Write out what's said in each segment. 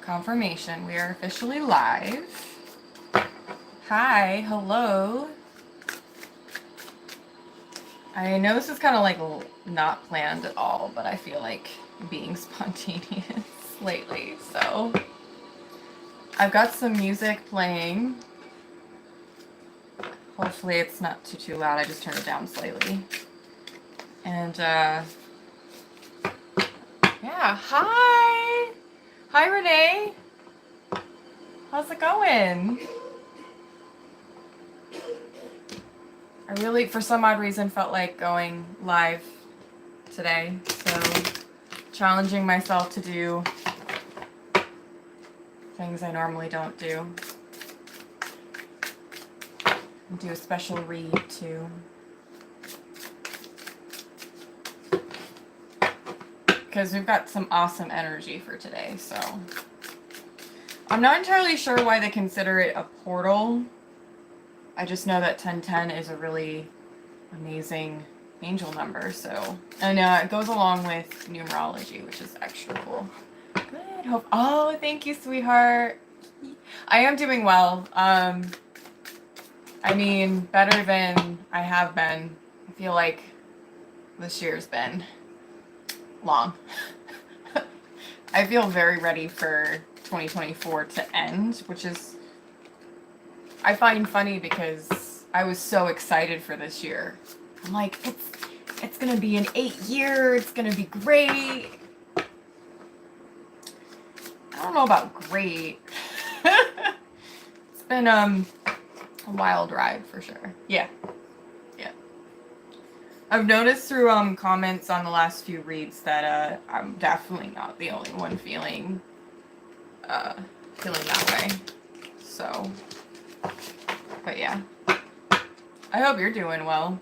Confirmation. We are officially live. Hi, hello. I know this is kind of like not planned at all, but I feel like being spontaneous lately. So I've got some music playing. Hopefully it's not too loud. I just turned it down slightly. And yeah, hi. Hi, Renee. How's it going? I really, for some odd reason, felt like going live today. So, challenging myself to do things I normally don't do. And do a special read, too. Because we've got some awesome energy for today, so. I'm not entirely sure why they consider it a portal. I just know that 1010 is a really amazing angel number, so. And it goes along with numerology, which is extra cool. Good. Hope. Oh, thank you, sweetheart. I am doing well. I mean, better than I have been. I feel like this year's been long. I feel very ready for 2024 to end, which is, I find funny because I was so excited for this year. I'm like, it's gonna be an 8-year, it's gonna be great. I don't know about great. It's been a wild ride for sure. Yeah. I've noticed through comments on the last few reads that I'm definitely not the only one feeling that way. So, but yeah. I hope you're doing well.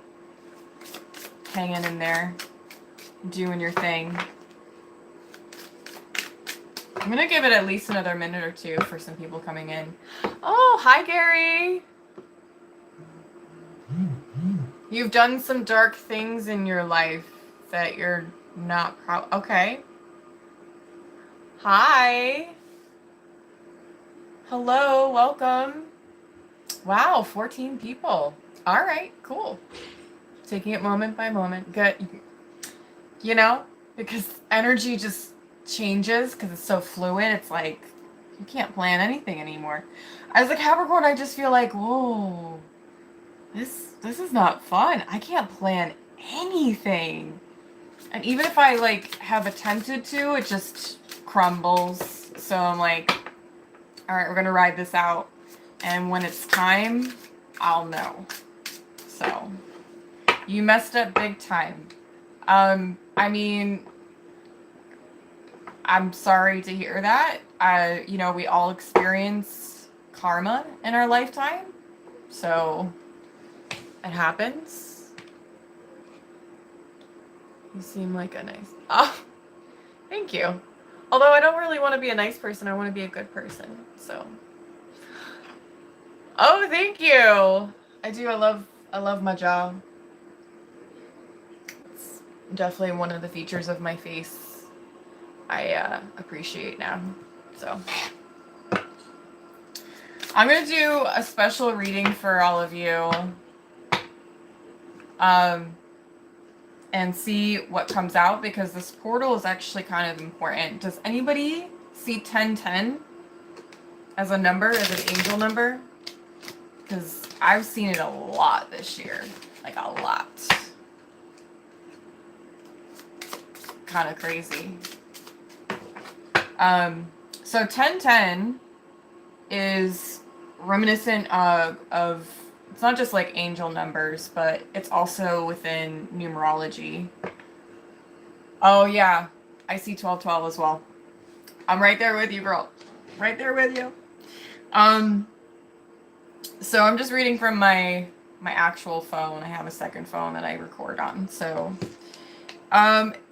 Hanging in there. Doing your thing. I'm gonna give it at least another minute or two for some people coming in. Oh, hi Gary! You've done some dark things in your life that you're not proud. Okay. Hi. Hello, welcome. Wow, 14 people. All right, cool. Taking it moment by moment. Good. You know, because energy just changes because it's so fluid. It's like you can't plan anything anymore. As a Capricorn, I just feel like, whoa. This is not fun. I can't plan anything. And even if I like have attempted to, it just crumbles. So I'm like, all right, we're going to ride this out. And when it's time, I'll know. So you messed up big time. I mean, I'm sorry to hear that. You know, we all experience karma in our lifetime. So it happens. You seem like a nice... Oh, thank you. Although I don't really want to be a nice person. I want to be a good person. So. Oh, thank you. I do. I love my job. It's definitely one of the features of my face I appreciate now. So. I'm going to do a special reading for all of you. And see what comes out, because this portal is actually kind of important. Does anybody see 1010 as a number, as an angel number? Because I've seen it a lot this year. Like a lot. Kind of crazy. So 1010 is reminiscent of it's not just like angel numbers, but it's also within numerology. Oh yeah, I see 1212 as well. I'm right there with you, girl. Right there with you. So I'm just reading from my actual phone. I have a second phone that I record on. So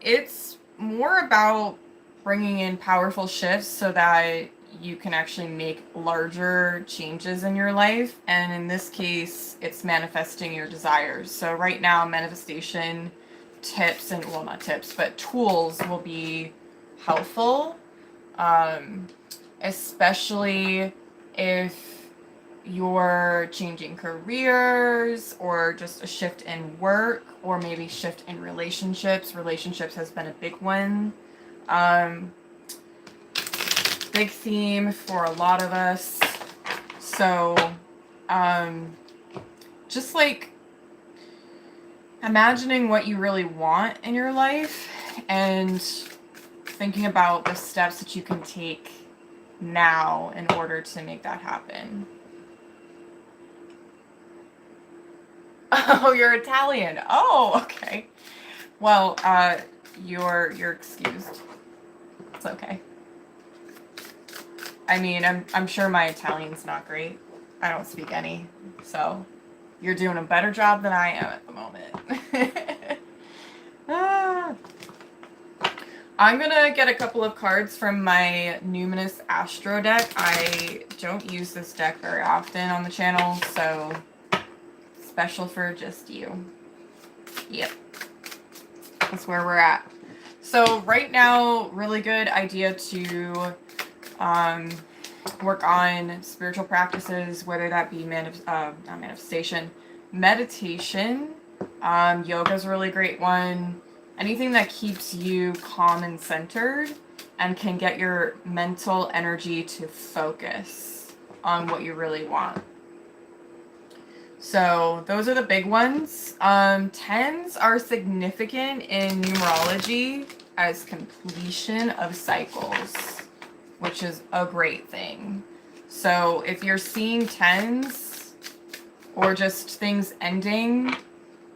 it's more about bringing in powerful shifts so that you can actually make larger changes in your life. And in this case, it's manifesting your desires. So right now, manifestation tips and, well, not tips, but tools will be helpful. especially if you're changing careers or just a shift in work or maybe shift in relationships. Relationships has been a big one. Big theme for a lot of us. So, just like imagining what you really want in your life and thinking about the steps that you can take now in order to make that happen. Oh, you're Italian. Oh, okay. Well, you're excused. It's okay. I mean, I'm sure my Italian's not great. I don't speak any, so you're doing a better job than I am at the moment. I'm gonna get a couple of cards from my Numinous Astro deck. I don't use this deck very often on the channel, so special for just you. Yep. That's where we're at. So right now, really good idea to work on spiritual practices, whether that be not manifestation, meditation. Yoga is a really great one. Anything that keeps you calm and centered and can get your mental energy to focus on what you really want. So those are the big ones. 10s are significant in numerology as completion of cycles, which is a great thing. So if you're seeing 10s or just things ending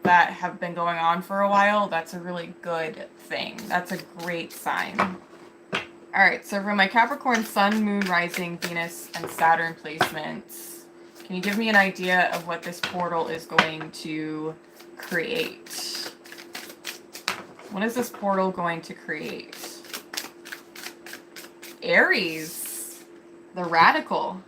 that have been going on for a while, that's a really good thing. That's a great sign. All right, so for my Capricorn Sun, Moon, Rising, Venus, and Saturn placements, can you give me an idea of what this portal is going to create? What is this portal going to create? Aries, the radical.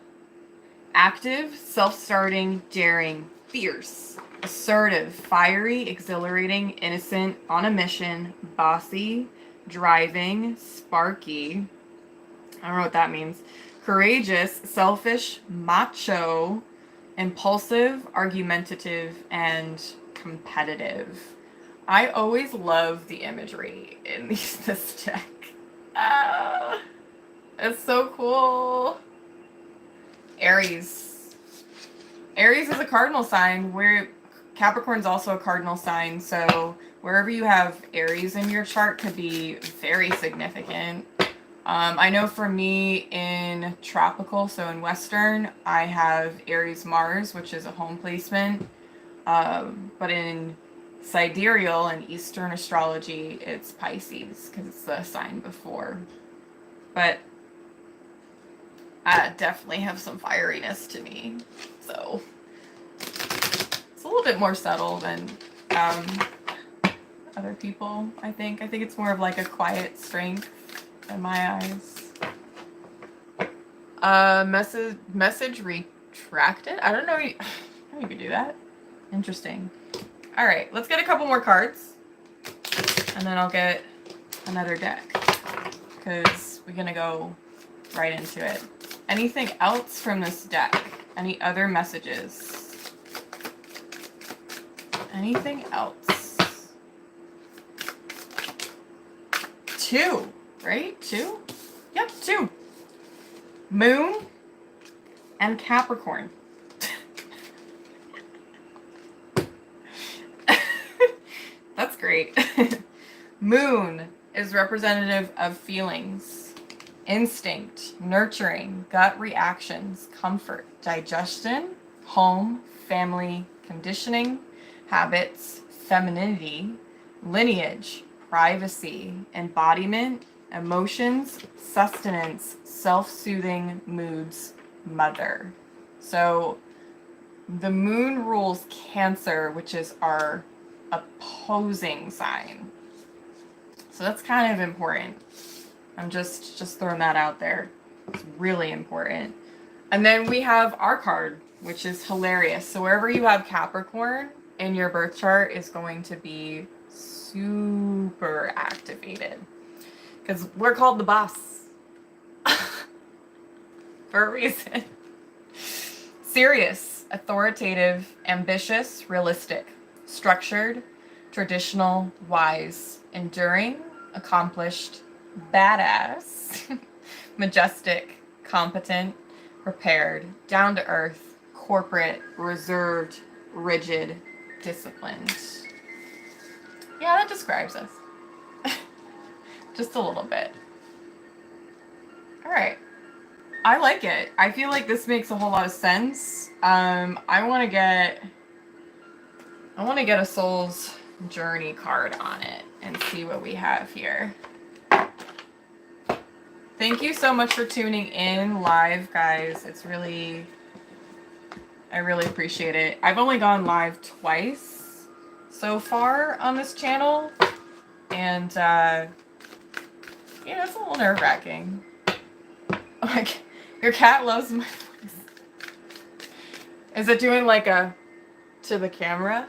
Active, self-starting, daring, fierce, assertive, fiery, exhilarating, innocent, on a mission, bossy, driving, sparky. I don't know what that means. Courageous, selfish, macho, impulsive, argumentative, and competitive. I always love the imagery in this deck. It's so cool. Aries. Aries is a cardinal sign. Capricorn's also a cardinal sign, so wherever you have Aries in your chart could be very significant. I know for me in tropical, so in Western, I have Aries Mars, which is a home placement. But in sidereal and Eastern astrology, it's Pisces because it's the sign before. But I definitely have some fieriness to me, so it's a little bit more subtle than other people. I think it's more of like a quiet strength in my eyes. Message retracted. I don't know how you could do that. Interesting. All right, let's get a couple more cards, and then I'll get another deck because we're gonna go right into it. Anything else from this deck? Any other messages? Anything else? 2, right? 2? Yep, 2. Moon and Capricorn. That's great. Moon is representative of feelings, instinct, nurturing, gut reactions, comfort, digestion, home, family, conditioning, habits, femininity, lineage, privacy, embodiment, emotions, sustenance, self-soothing moods, mother. So the moon rules Cancer, which is our opposing sign. So that's kind of important. I'm just throwing that out there. It's really important. And then we have our card, which is hilarious. So wherever you have Capricorn in your birth chart is going to be super activated because we're called the boss. for a reason. Serious, authoritative, ambitious, realistic, structured, traditional, wise, enduring, accomplished, badass, majestic, competent, prepared, down to earth, corporate, reserved, rigid, disciplined. Yeah, that describes us. Just a little bit. All right. I like it. I feel like this makes a whole lot of sense. I want to get a Soul's Journey card on it and see what we have here. Thank you so much for tuning in live, guys. I really appreciate it. I've only gone live twice so far on this channel, and yeah, it's a little nerve-wracking. Like, your cat loves my voice. Is it doing like a to the camera?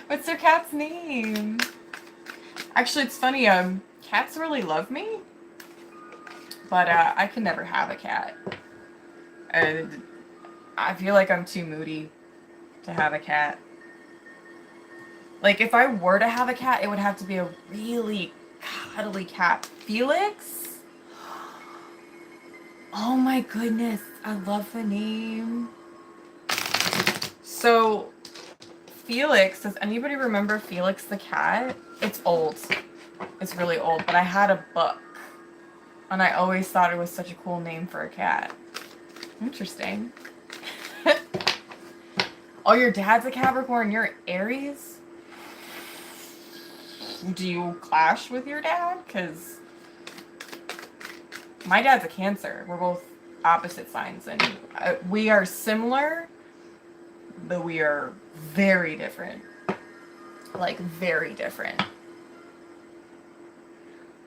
What's your cat's name? Actually, it's funny, cats really love me, but I can never have a cat. I feel like I'm too moody to have a cat. Like, if I were to have a cat, it would have to be a really cuddly cat. Felix? Oh my goodness, I love the name. So, Felix, does anybody remember Felix the cat? It's old. It's really old, but I had a book, and I always thought it was such a cool name for a cat. Interesting. Oh, your dad's a Capricorn, you're Aries? Do you clash with your dad? Because my dad's a Cancer. We're both opposite signs, and we are similar, but we are very different. Like, very different.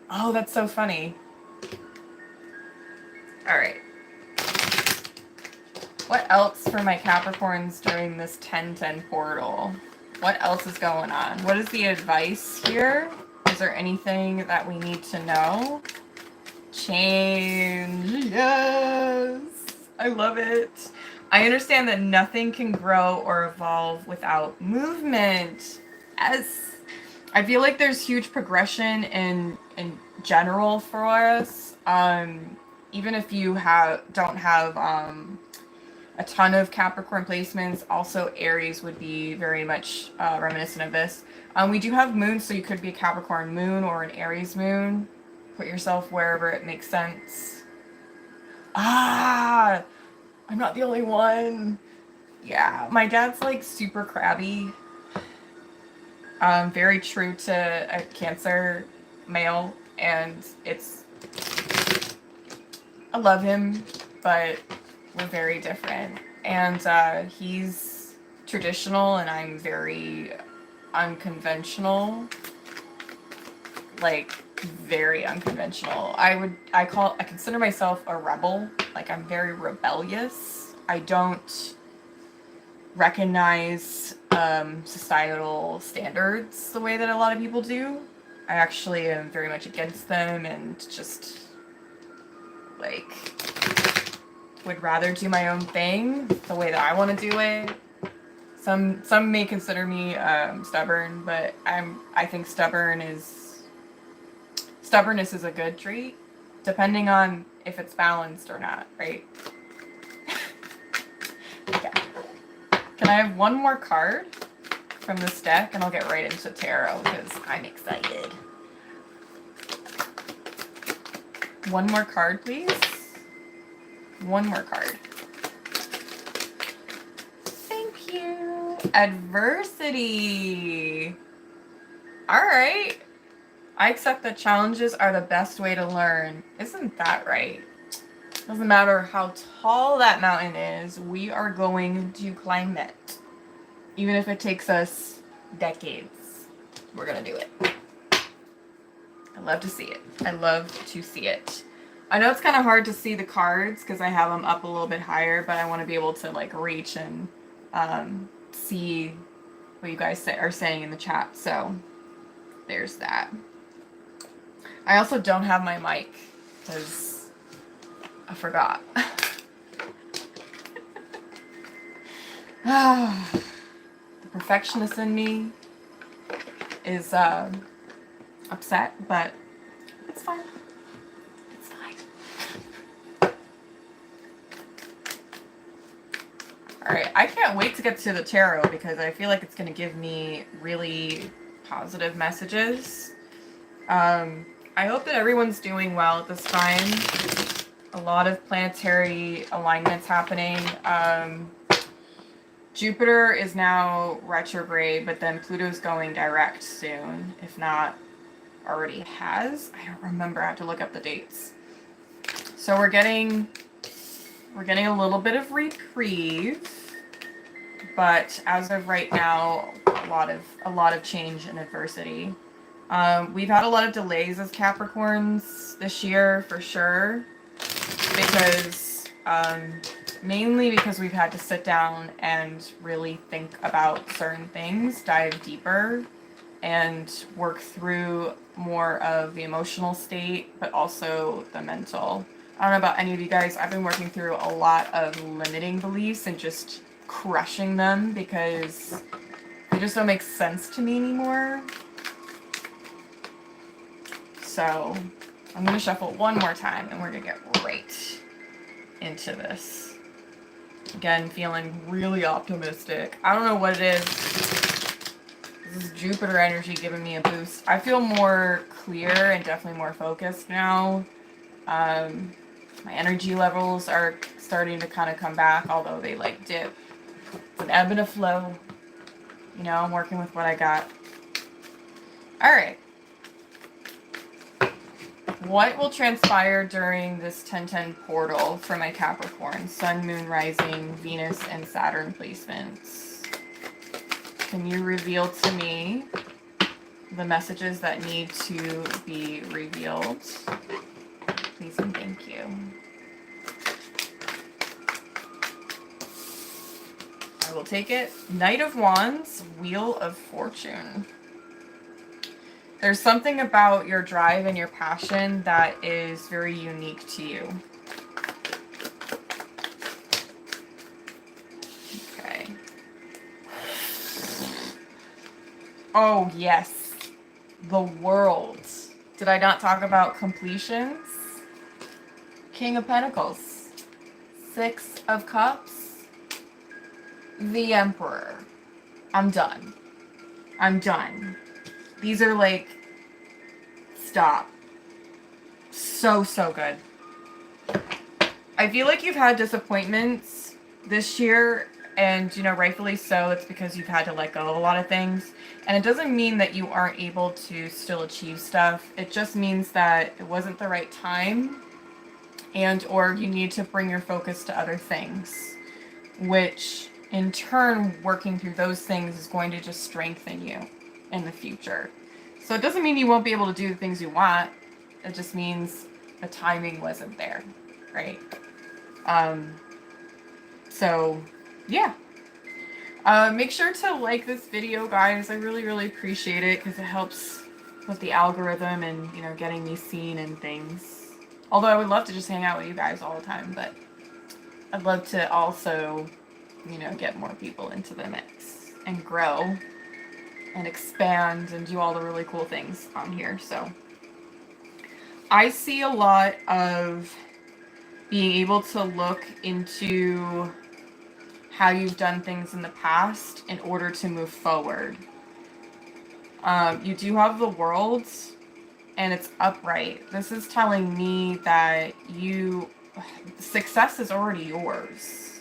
Oh, that's so funny. All right. What else for my Capricorns during this 10-10 portal? What else is going on? What is the advice here? Is there anything that we need to know? Change. Yes. I love it. I understand that nothing can grow or evolve without movement. Yes. I feel like there's huge progression in general for us. Even if you don't have a ton of Capricorn placements, also Aries would be very much reminiscent of this. We do have moons, so you could be a Capricorn moon or an Aries moon. Put yourself wherever it makes sense. Ah, I'm not the only one. Yeah, my dad's like super crabby. Very true to a Cancer male, and I love him, but we're very different. And he's traditional, and I'm very unconventional. Like, very unconventional. I consider myself a rebel. Like, I'm very rebellious. I don't recognize societal standards the way that a lot of people do. I actually am very much against them, and just like would rather do my own thing the way that I want to do it. Some may consider me stubborn, but I think stubbornness is a good trait, depending on if it's balanced or not, right? Okay. Can I have one more card from this deck, and I'll get right into tarot because I'm excited. One more card, please. One more card. Thank you. Adversity. All right. I accept that challenges are the best way to learn. Isn't that right? Doesn't matter how tall that mountain is, we are going to climb it. Even if it takes us decades, we're gonna do it. I love to see it. I love to see it. I know it's kind of hard to see the cards because I have them up a little bit higher, but I want to be able to like reach and see what you guys are saying in the chat. So there's that. I also don't have my mic because I forgot. The perfectionist in me is upset, but it's fine. It's fine. Alright, I can't wait to get to the tarot because I feel like it's going to give me really positive messages. I hope that everyone's doing well at this time. A lot of planetary alignments happening. Jupiter is now retrograde, but then Pluto's going direct soon, if not already has. I don't remember. I have to look up the dates. So we're getting a little bit of reprieve, but as of right now, a lot of change and adversity. We've had a lot of delays as Capricorns this year for sure, because mainly because we've had to sit down and really think about certain things, dive deeper, and work through more of the emotional state, but also the mental. I don't know about any of you guys, I've been working through a lot of limiting beliefs and just crushing them because they just don't make sense to me anymore. So I'm going to shuffle one more time and we're going to get right into this. Again, feeling really optimistic. I don't know what it is. This is Jupiter energy giving me a boost. I feel more clear and definitely more focused now. My energy levels are starting to kind of come back, although they like dip. It's an ebb and a flow. You know, I'm working with what I got. Alright. What will transpire during this 10-10 portal for my Capricorn, Sun, Moon, Rising, Venus, and Saturn placements? Can you reveal to me the messages that need to be revealed? Please and thank you. I will take it. Knight of Wands, Wheel of Fortune. There's something about your drive and your passion that is very unique to you. Okay. Oh, yes. The World. Did I not talk about completions? King of Pentacles. Six of Cups. The Emperor. I'm done. I'm done. These are like, stop. So good. I feel like you've had disappointments this year, and, you know, rightfully so. It's because you've had to let go of a lot of things. And it doesn't mean that you aren't able to still achieve stuff. It just means that it wasn't the right time, and or you need to bring your focus to other things, which in turn, working through those things is going to just strengthen you in the future. So it doesn't mean you won't be able to do the things you want. It just means the timing wasn't there, right? So yeah. Make sure to like this video, guys. I really appreciate it because it helps with the algorithm and, you know, getting me seen and things. Although I would love to just hang out with you guys all the time, but I'd love to also, you know, get more people into the mix and grow and expand and do all the really cool things on here. So I see a lot of being able to look into how you've done things in the past in order to move forward. You do have the World, and it's upright. This is telling me that success is already yours.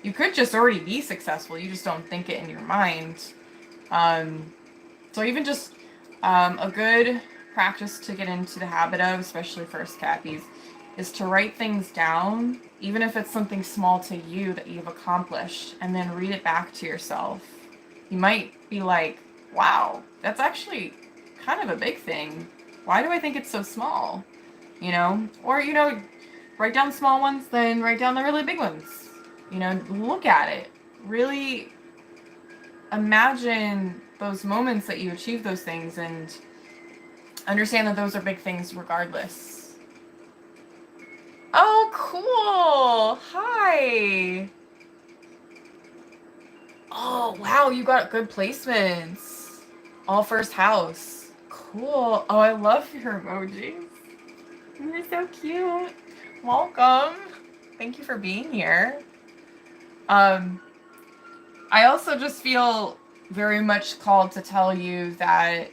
You could just already be successful. You just don't think it in your mind. So even just a good practice to get into the habit of, especially first Cappies, is to write things down, even if it's something small to you that you've accomplished, and then read it back to yourself. You might be like, wow, that's actually kind of a big thing. Why do I think it's so small? You know? Or, you know, write down small ones, then write down the really big ones. You know, look at it. Really imagine those moments that you achieve those things and understand that those are big things regardless. cool. Hi. Oh, wow, you got good placements. All first house. Cool. Oh, I love your emojis. You're so cute. Welcome. Thank you for being here. I also just feel very much called to tell you that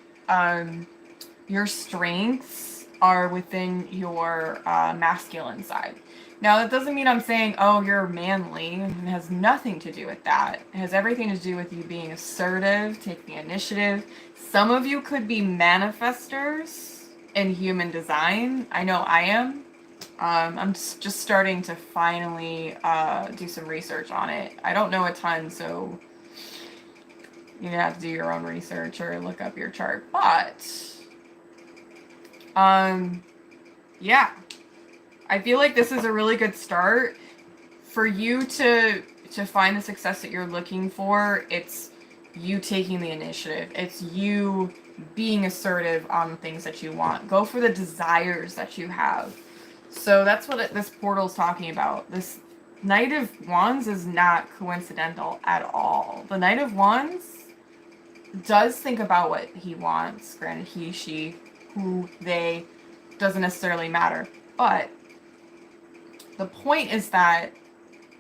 your strengths are within your masculine side. Now, that doesn't mean I'm saying, oh, you're manly. It has nothing to do with that. It has everything to do with you being assertive, taking initiative. Some of you could be manifestors in human design. I know I am. I'm just starting to finally do some research on it. I don't know a ton, so you're gonna have to do your own research or look up your chart. But, yeah. I feel like this is a really good start for you to find the success that you're looking for. It's you taking the initiative. It's you being assertive on things that you want. Go for the desires that you have. So that's what this portal is talking about. This Knight of Wands is not coincidental at all. The Knight of Wands does think about what he wants. Granted, he, she, who, they, doesn't necessarily matter. But the point is that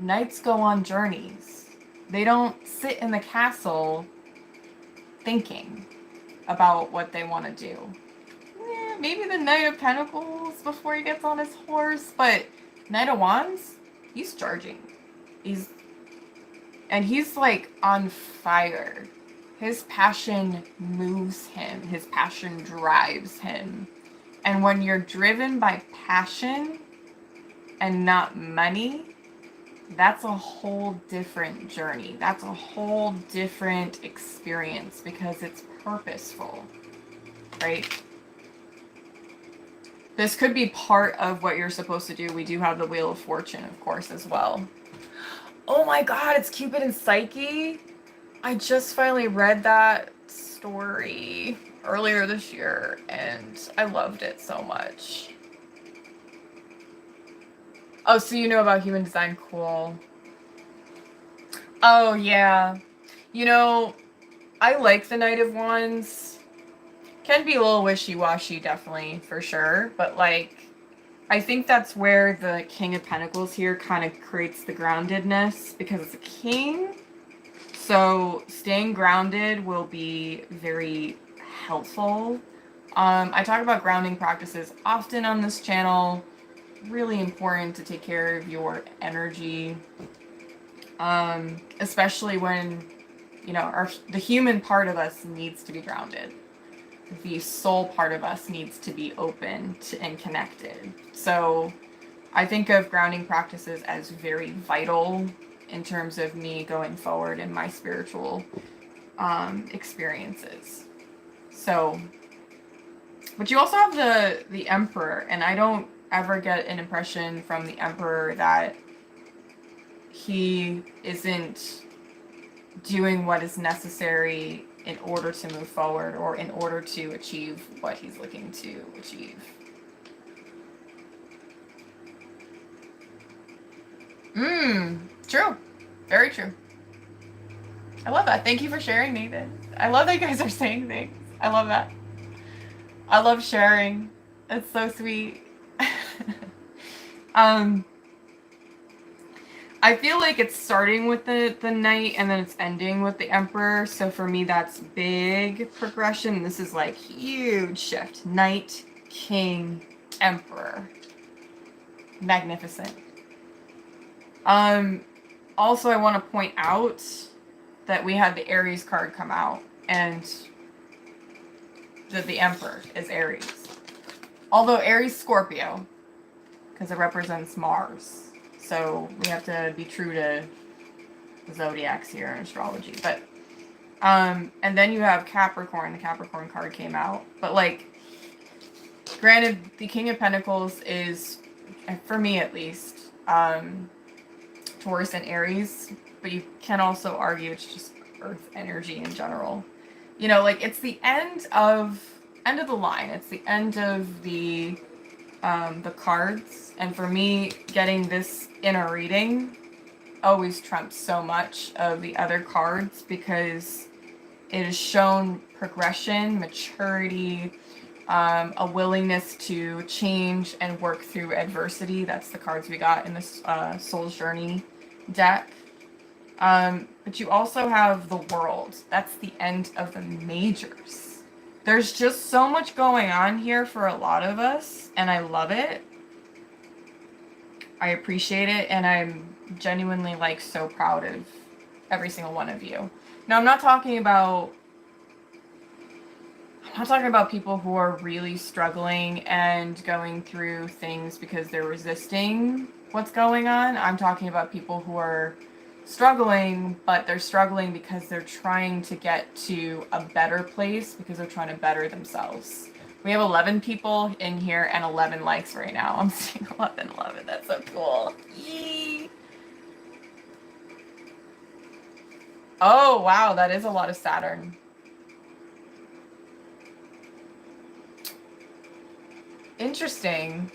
knights go on journeys. They don't sit in the castle thinking about what they want to do. Maybe the Knight of Pentacles before he gets on his horse, but Knight of Wands, he's charging. He's like on fire. His passion moves him. His passion drives him. And when you're driven by passion and not money, that's a whole different journey. That's a whole different experience because it's purposeful, right? This could be part of what you're supposed to do. We do have the Wheel of Fortune, of course, as well. Oh my God, it's Cupid and Psyche. I just finally read that story earlier this year, and I loved it so much. Oh, so you know about human design. Cool. Oh, yeah. You know, I like the Knight of Wands. Can be a little wishy-washy, definitely, for sure. But, like, I think that's where the King of Pentacles here kind of creates the groundedness, because it's a king. So staying grounded will be very helpful. I talk about grounding practices often on this channel. Really important to take care of your energy, especially when, you know, the human part of us needs to be grounded. The soul part of us needs to be open and connected. So I think of grounding practices as very vital in terms of me going forward in my spiritual experiences. So, but you also have the Emperor, and I don't ever get an impression from the Emperor that he isn't doing what is necessary in order to move forward or in order to achieve what he's looking to achieve. True. Very true. I love that. Thank you for sharing, Nathan. I love that you guys are saying things. I love that. I love sharing. It's so sweet. I feel like it's starting with the Knight and then it's ending with the Emperor. So for me, that's big progression. This is like huge shift. Knight, King, Emperor. Magnificent. Also, I want to point out that we had the Aries card come out, and the Emperor is Aries. Although Aries Scorpio, because it represents Mars. So we have to be true to the zodiacs here in astrology. But, and then you have Capricorn. The Capricorn card came out. But, like, granted, the King of Pentacles is, for me at least, Taurus and Aries. But you can also argue it's just Earth energy in general. You know, like, it's the end of the line. It's the end of the the cards. And for me, getting this in a reading always trumps so much of the other cards because it has shown progression, maturity, a willingness to change and work through adversity. That's the cards we got in this Soul's Journey deck. But you also have the World. That's the end of the majors. There's just so much going on here for a lot of us, and I love it. I appreciate it, and I'm genuinely like so proud of every single one of you. Now, I'm not talking about people who are really struggling and going through things because they're resisting what's going on. I'm talking about people who are struggling, but they're struggling because they're trying to get to a better place because they're trying to better themselves. We have 11 people in here and 11 likes right now. I'm seeing 11. That's so cool. Yee. Oh, wow. That is a lot of Saturn. Interesting.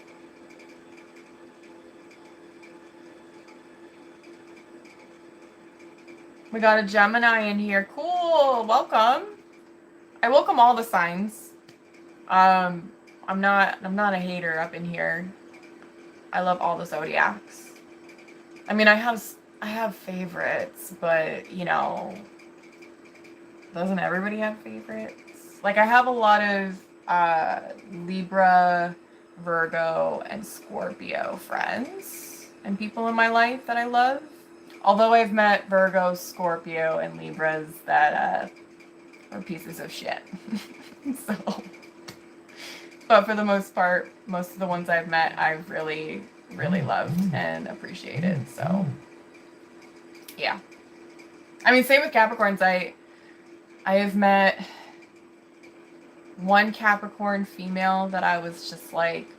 We got a Gemini in here. Cool. Welcome. I welcome all the signs. I'm not a hater up in here. I love all the zodiacs. I mean, I have favorites, but you know, doesn't everybody have favorites? Like, I have a lot of Libra, Virgo, and Scorpio friends and people in my life that I love. Although I've met Virgos, Scorpio, and Libras that are pieces of shit. So, but for the most part, most of the ones I've met, I've really, really loved and appreciated. So, yeah. I mean, same with Capricorns. I have met one Capricorn female that I was just like,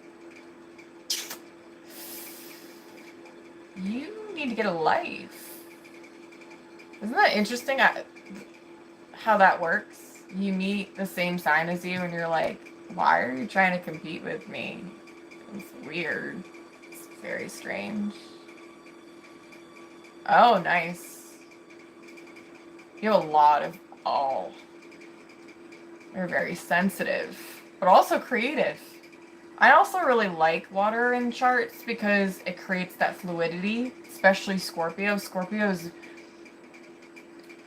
you need to get a life. Isn't that interesting how that works? You meet the same sign as you and you're like, why are you trying to compete with me? It's weird. It's very strange. Oh, nice. You have a lot of, oh. You're very sensitive, but also creative. I also really like water in charts because it creates that fluidity, especially Scorpio. Scorpios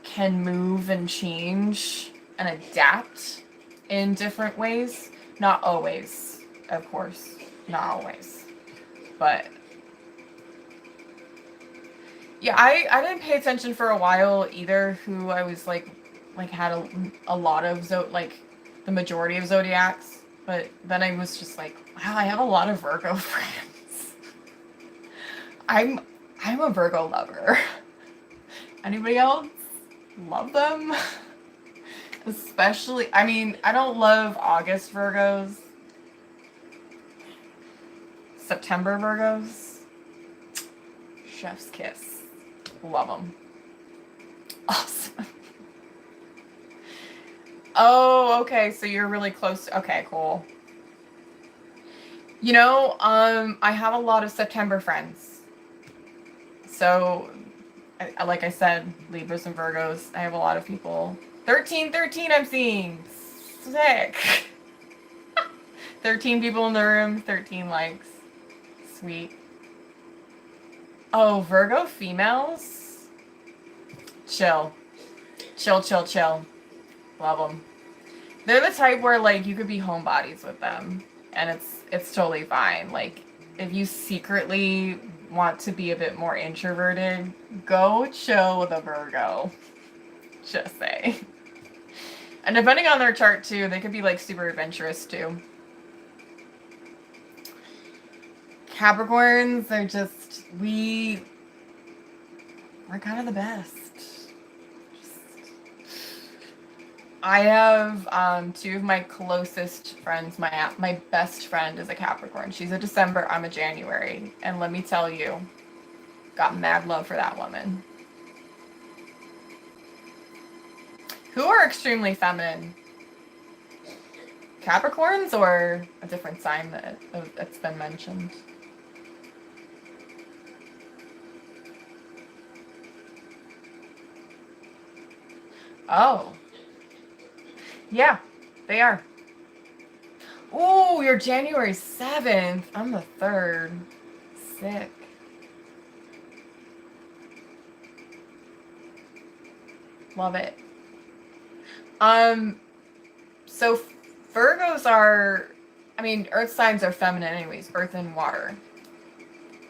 can move and change and adapt in different ways. Not always, of course. Not always. But yeah, I didn't pay attention for a while either who I was like had a lot of the majority of zodiacs, but then I was just like, wow, I have a lot of Virgo friends. I'm a Virgo lover. Anybody else love them? Especially, I mean, I don't love August Virgos. September Virgos. Chef's kiss. Love them. Awesome. Oh, okay, so you're really close to, okay, cool. You know, I have a lot of September friends. So, like I said, Libras and Virgos, I have a lot of people. 13 I'm seeing. Sick. 13 people in the room, 13 likes. Sweet. Oh, Virgo females? Chill. Chill. Love them. They're the type where, like, you could be homebodies with them, and it's totally fine. Like, if you secretly want to be a bit more introverted, go chill with a Virgo. Just say. And depending on their chart, too, they could be, like, super adventurous, too. Capricorns are just, we're kind of the best. I have two of my closest friends. My best friend is a Capricorn. She's a December, I'm a January. And let me tell you, got mad love for that woman. Who are extremely feminine. Capricorns or a different sign that's been mentioned? Oh. Yeah, they are. Oh, you're January 7th. I'm the 3rd. Sick. Love it. So Virgos are, I mean, earth signs are feminine anyways, earth and water.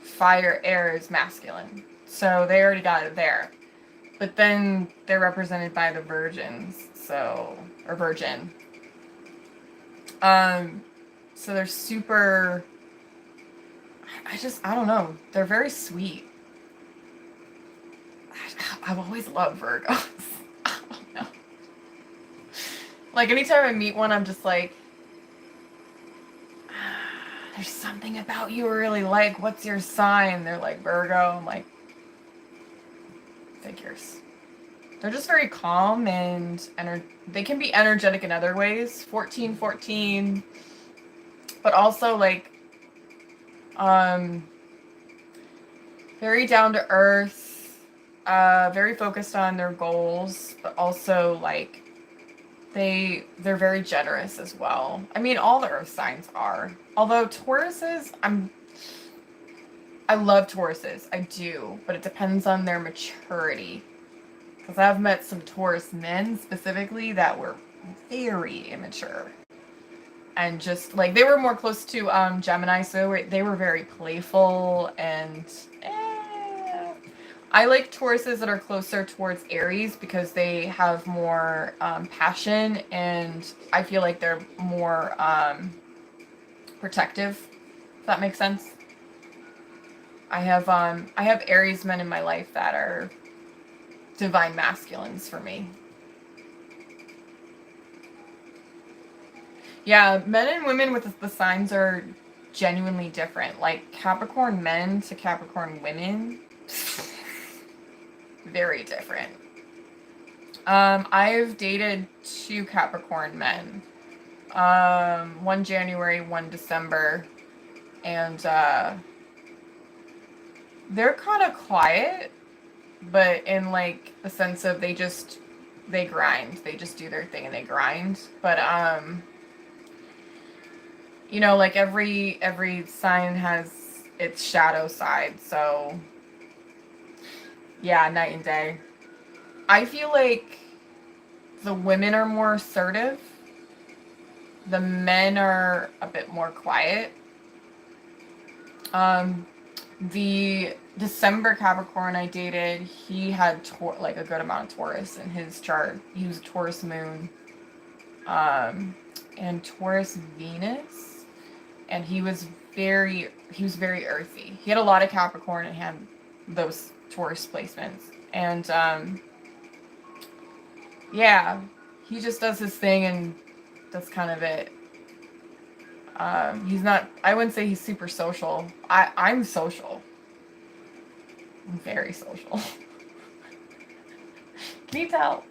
Fire, air is masculine. So they already got it there. But then they're represented by the virgins, so, or virgin. So they're super, I don't know. They're very sweet. I've always loved Virgos. I don't know. Like, anytime I meet one, I'm just like, there's something about you I really like. What's your sign? They're like, Virgo. I'm like, figures. They're just very calm and they can be energetic in other ways. 1414. But also, like, very down to earth, very focused on their goals, but also, like, they're very generous as well. I mean, all the earth signs are. Although Tauruses, I love Tauruses, I do, but it depends on their maturity. Because I've met some Taurus men specifically that were very immature. And just, like, they were more close to Gemini, so they were very playful and I like Tauruses that are closer towards Aries because they have more passion, and I feel like they're more protective, if that makes sense. I have Aries men in my life that are divine masculines for me. Yeah, men and women with the signs are genuinely different. Like, Capricorn men to Capricorn women, very different. I've dated 2 Capricorn men. One January, one December. And they're kind of quiet, but in, like, the sense of they grind. They just do their thing and they grind. But you know, like, every sign has its shadow side, so yeah, night and day. I feel like the women are more assertive. The men are a bit more quiet. The December Capricorn I dated, he had like a good amount of Taurus in his chart. He was a Taurus moon, and Taurus Venus. And he was very earthy. He had a lot of Capricorn and had those Taurus placements. And yeah, he just does his thing and that's kind of it. He's not, I wouldn't say he's super social. I'm social. I'm very social. Can you tell?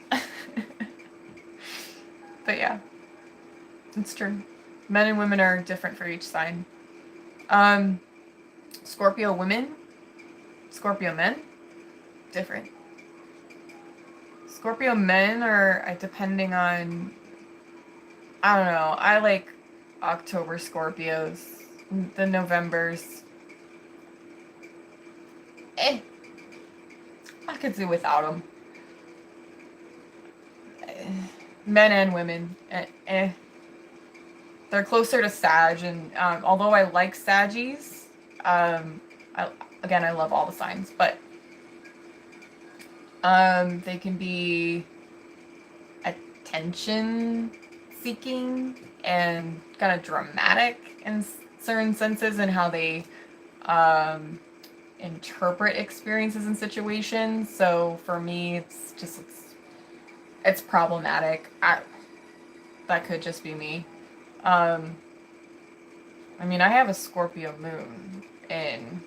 But yeah, it's true. Men and women are different for each sign. Scorpio women, Scorpio men, different. Scorpio men are, depending on, I don't know, I like October Scorpios, the Novembers. I could do without them. Men and women, They're closer to Sag, and although I like Saggies, I love all the signs, but they can be attention-seeking and kind of dramatic in certain senses in how they interpret experiences and situations. So for me, it's problematic. That could just be me. I mean, I have a Scorpio moon in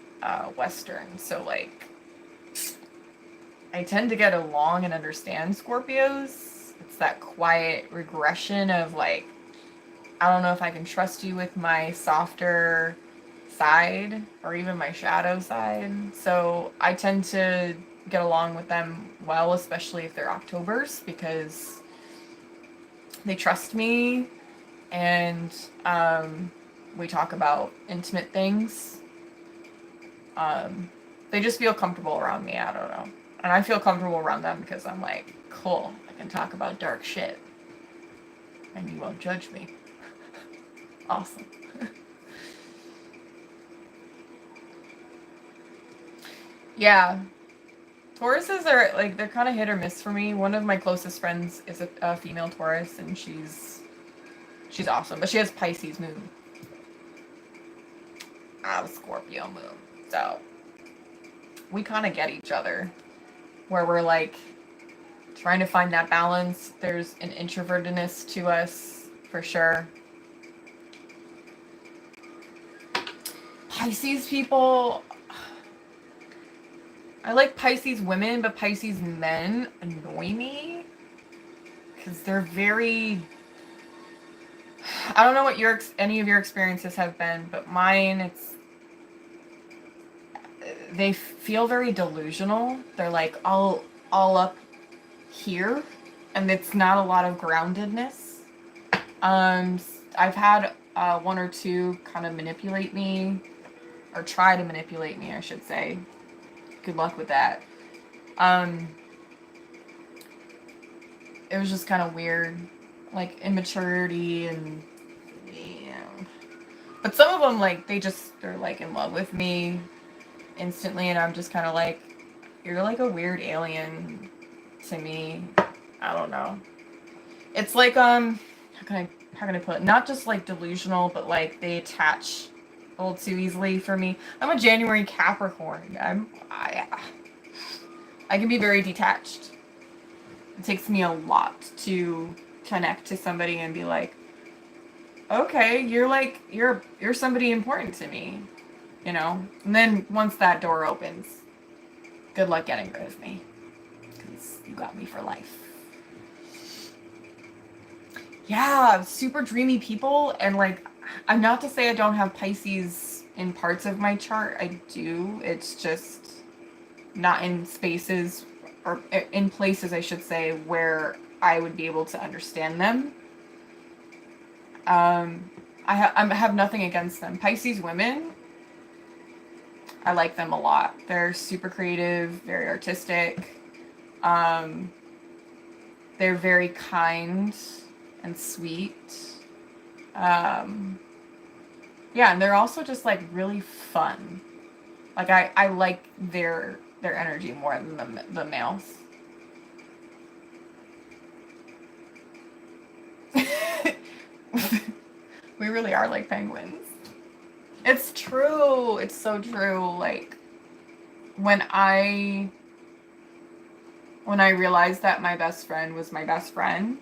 Western, so, like, I tend to get along and understand Scorpios. It's that quiet regression of, like, I don't know if I can trust you with my softer side or even my shadow side. So I tend to get along with them well, especially if they're Octobers, because they trust me and we talk about intimate things. They just feel comfortable around me. I don't know. And I feel comfortable around them because I'm like, cool, I can talk about dark shit. And you won't judge me. Awesome. Yeah. Tauruses are, like, they're kind of hit or miss for me. One of my closest friends is a female Taurus, and she's awesome. But she has Pisces moon. I have a Scorpio moon. So we kind of get each other. Where we're, like, trying to find that balance. There's an introvertedness to us, for sure. Pisces people... I like Pisces women, but Pisces men annoy me. Because they're very... I don't know what any of your experiences have been, but mine, it's... They feel very delusional. They're like all up here, and it's not a lot of groundedness. I've had one or two kind of manipulate me, or try to manipulate me, I should say. Good luck with that. It was just kind of weird, like immaturity and yeah. But some of them, like, they're like in love with me instantly, and I'm just kind of like, you're like a weird alien to me. I don't know. It's like how can I put it? Not just like delusional, but like they attach a little too easily for me. I'm a January Capricorn. I can be very detached. It takes me a lot to connect to somebody and be like, okay, you're somebody important to me, you know? And then once that door opens, good luck getting rid of me, because you got me for life. Yeah, super dreamy people, and like, I'm not to say I don't have Pisces in parts of my chart. I do. It's just not in spaces, or in places, I should say, where I would be able to understand them. I have nothing against them. Pisces women, I like them a lot. They're super creative, very artistic. They're very kind and sweet. Yeah, and they're also just like really fun. Like I like their energy more than the males. We really are like penguins. It's true. It's so true. Like when I realized that my best friend was my best friend,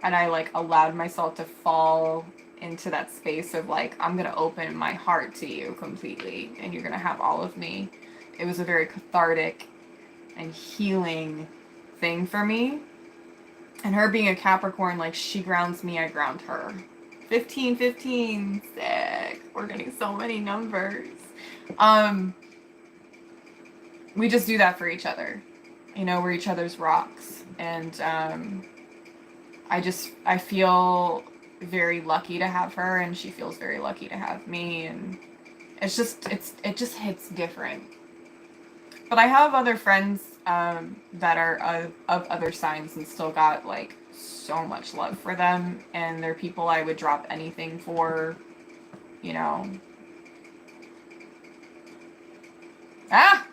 and I like allowed myself to fall into that space of like, I'm gonna open my heart to you completely and you're gonna have all of me. It was a very cathartic and healing thing for me. And her being a Capricorn, like, she grounds me, I ground her. 15, sick. We're getting so many numbers. We just do that for each other. You know, we're each other's rocks. And I feel very lucky to have her, and she feels very lucky to have me, and it just hits different. But I have other friends that are of other signs and still got like so much love for them, and they're people I would drop anything for, you know. Ah!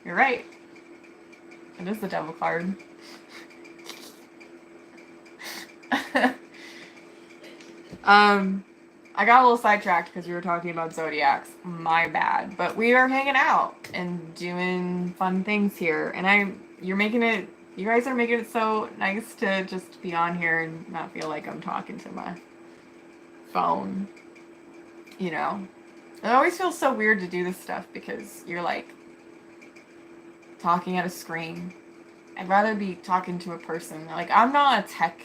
You're right. It is the devil card. I got a little sidetracked because we were talking about zodiacs. My bad. But we are hanging out and doing fun things here. And you guys are making it so nice to just be on here and not feel like I'm talking to my phone. You know? It always feels so weird to do this stuff because you're like talking at a screen. I'd rather be talking to a person. Like, I'm not a tech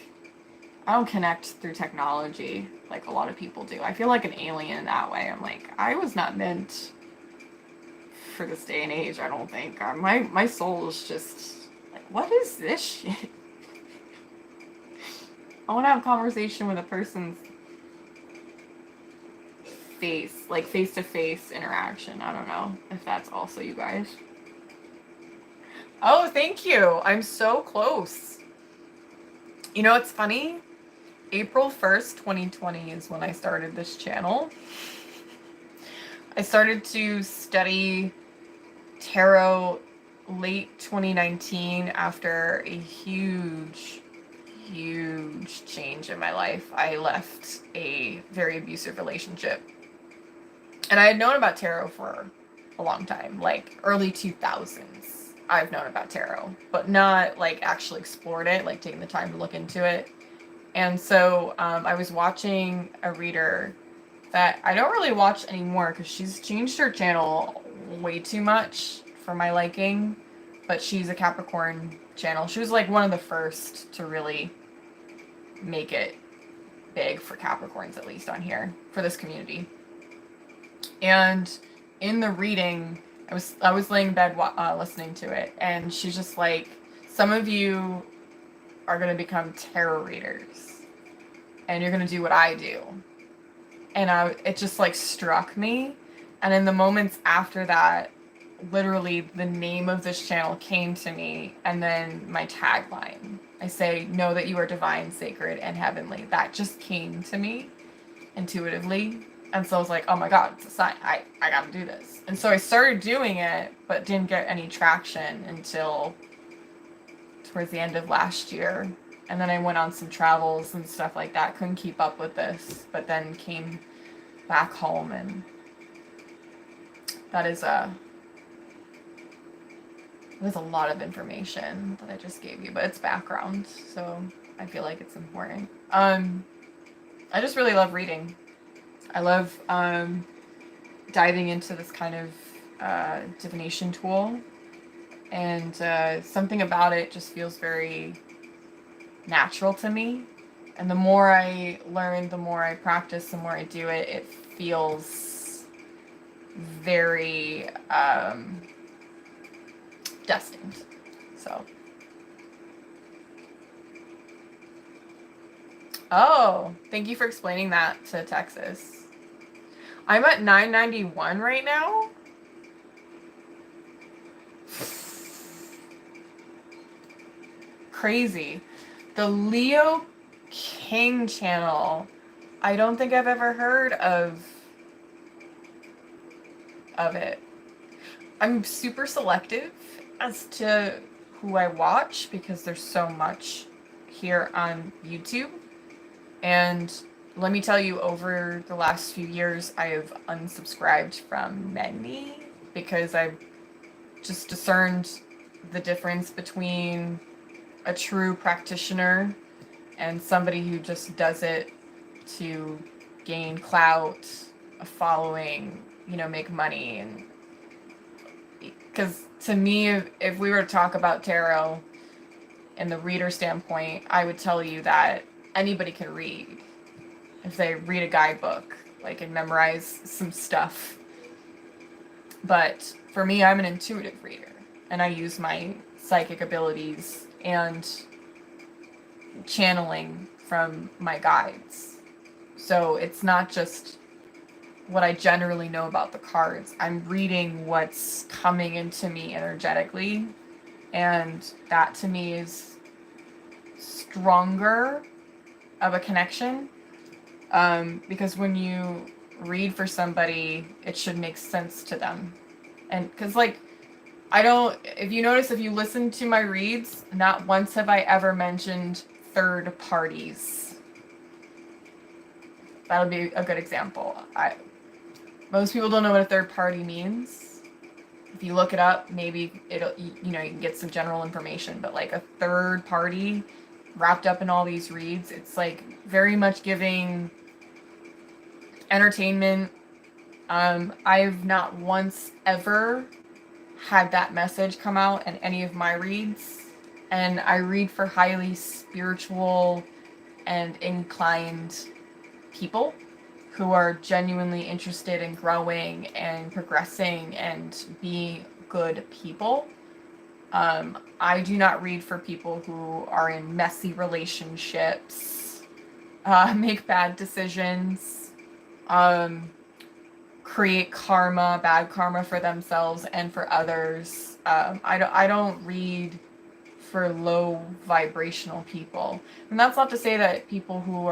I don't connect through technology like a lot of people do. I feel like an alien in that way. I'm like, I was not meant for this day and age, I don't think. My soul is just like, what is this shit? I want to have a conversation with a person's face, like face-to-face interaction. I don't know if that's also you guys. Oh, thank you. I'm so close. You know, it's funny. April 1st, 2020 is when I started this channel. I started to study tarot late 2019 after a huge change in my life. I left a very abusive relationship. And I had known about tarot for a long time, like early 2000s. I've known about tarot, but not like actually explored it, like taking the time to look into it. And so I was watching a reader that I don't really watch anymore because she's changed her channel way too much for my liking. But she's a Capricorn channel. She was like one of the first to really make it big for Capricorns, at least on here, for this community. And in the reading, I was laying in bed listening to it, and she's just like, some of you are going to become tarot readers, and you're going to do what I do. And it just like struck me. And in the moments after that, literally the name of this channel came to me, and then my tagline. I say, know that you are divine, sacred, and heavenly. That just came to me intuitively. And so I was like, oh my God, it's a sign. I gotta do this. And so I started doing it, but didn't get any traction until towards the end of last year. And then I went on some travels and stuff like that. Couldn't keep up with this, but then came back home, and that is there's a lot of information that I just gave you, but it's background, so I feel like it's important. I just really love reading. I love diving into this kind of divination tool, and something about it just feels very natural to me. And the more I learn, the more I practice, the more I do it, it feels very destined. So. Oh, thank you for explaining that to Texas. I'm at 991 right now. Crazy. The Leo King channel. I don't think I've ever heard of it. I'm super selective as to who I watch because there's so much here on YouTube. And let me tell you, over the last few years, I have unsubscribed from many because I've just discerned the difference between a true practitioner and somebody who just does it to gain clout, a following, you know, make money. And because to me, if we were to talk about tarot in the reader standpoint, I would tell you that anybody can read if they read a guidebook, like, and memorize some stuff. But for me, I'm an intuitive reader, and I use my psychic abilities and channeling from my guides. So it's not just what I generally know about the cards. I'm reading what's coming into me energetically, and that to me is stronger of a connection, because when you read for somebody, it should make sense to them. And because, like, if you notice, if you listen to my reads, not once have I ever mentioned third parties. That'll be a good example. Most people don't know what a third party means. If you look it up, maybe you can get some general information, but like a third party wrapped up in all these reads, it's like very much giving entertainment. I've not once ever had that message come out in any of my reads, and I read for highly spiritual, and inclined people who are genuinely interested in growing and progressing and being good people. I do not read for people who are in messy relationships, make bad decisions, create karma, bad karma for themselves and for others. I don't read for low vibrational people. And that's not to say that people who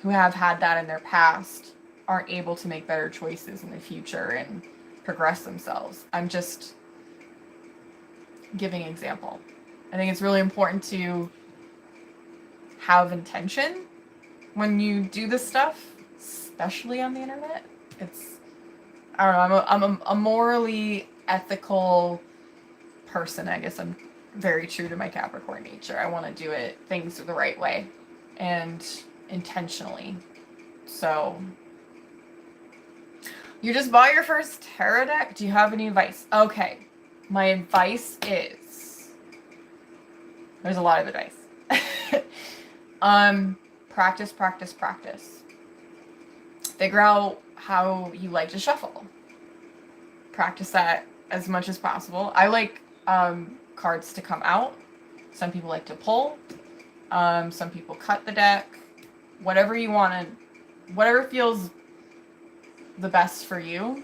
have had that in their past aren't able to make better choices in the future and progress themselves. I'm just giving an example. I think it's really important to have intention when you do this stuff, especially on the internet. I don't know, I'm a morally ethical person. I guess I'm very true to my Capricorn nature. I want to do things the right way and intentionally. So, you just bought your first tarot deck? Do you have any advice? Okay. My advice is, there's a lot of advice. Practice, practice, practice. Figure out how you like to shuffle. Practice that as much as possible. I like cards to come out. Some people like to pull. Some people cut the deck. Whatever you want to, whatever feels the best for you.